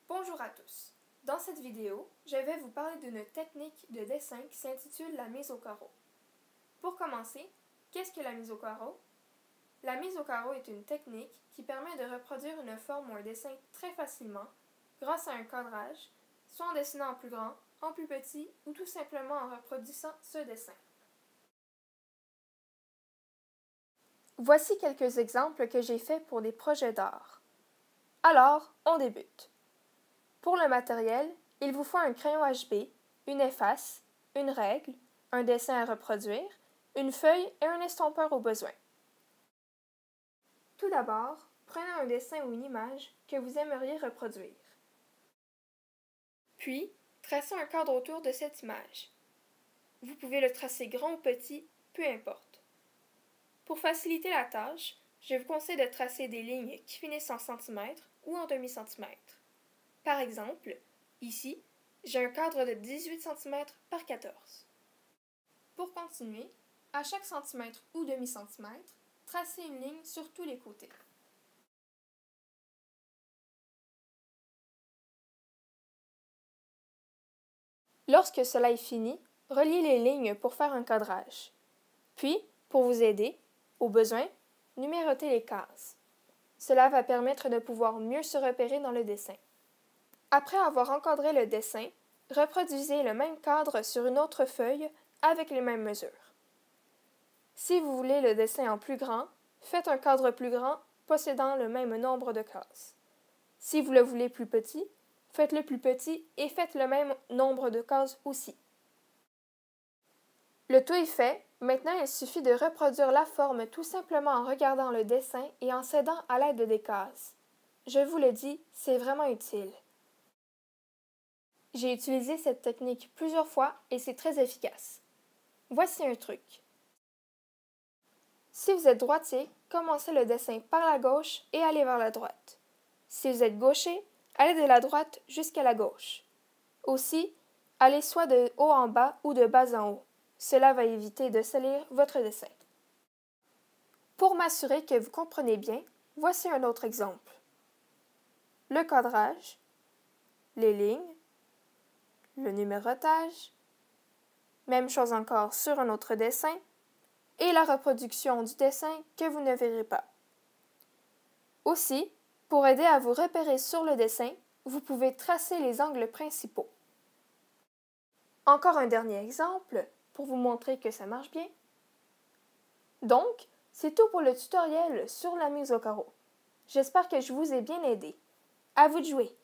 Bonjour à tous. Dans cette vidéo, je vais vous parler d'une technique de dessin qui s'intitule la mise au carreau. Pour commencer, qu'est-ce que la mise au carreau? La mise au carreau est une technique qui permet de reproduire une forme ou un dessin très facilement grâce à un cadrage, soit en dessinant en plus grand, en plus petit ou tout simplement en reproduisant ce dessin. Voici quelques exemples que j'ai faits pour des projets d'art. Alors, on débute. Pour le matériel, il vous faut un crayon HB, une efface, une règle, un dessin à reproduire, une feuille et un estompeur au besoin. Tout d'abord, prenez un dessin ou une image que vous aimeriez reproduire. Puis, tracez un cadre autour de cette image. Vous pouvez le tracer grand ou petit, peu importe. Pour faciliter la tâche, je vous conseille de tracer des lignes qui finissent en centimètres ou en demi-centimètres. Par exemple, ici, j'ai un cadre de 18 cm par 14. Pour continuer, à chaque centimètre ou demi-centimètre, tracez une ligne sur tous les côtés. Lorsque cela est fini, reliez les lignes pour faire un cadrage. Puis, pour vous aider, au besoin, numérotez les cases. Cela va permettre de pouvoir mieux se repérer dans le dessin. Après avoir encadré le dessin, reproduisez le même cadre sur une autre feuille avec les mêmes mesures. Si vous voulez le dessin en plus grand, faites un cadre plus grand possédant le même nombre de cases. Si vous le voulez plus petit, faites-le plus petit et faites le même nombre de cases aussi. Le tout est fait, maintenant il suffit de reproduire la forme tout simplement en regardant le dessin et en s'aidant à l'aide des cases. Je vous le dis, c'est vraiment utile. J'ai utilisé cette technique plusieurs fois et c'est très efficace. Voici un truc. Si vous êtes droitier, commencez le dessin par la gauche et allez vers la droite. Si vous êtes gaucher, allez de la droite jusqu'à la gauche. Aussi, allez soit de haut en bas ou de bas en haut. Cela va éviter de salir votre dessin. Pour m'assurer que vous comprenez bien, voici un autre exemple. Le cadrage, les lignes, le numérotage, même chose encore sur un autre dessin, et la reproduction du dessin que vous ne verrez pas. Aussi, pour aider à vous repérer sur le dessin, vous pouvez tracer les angles principaux. Encore un dernier exemple pour vous montrer que ça marche bien. Donc, c'est tout pour le tutoriel sur la mise au carreau. J'espère que je vous ai bien aidé. À vous de jouer!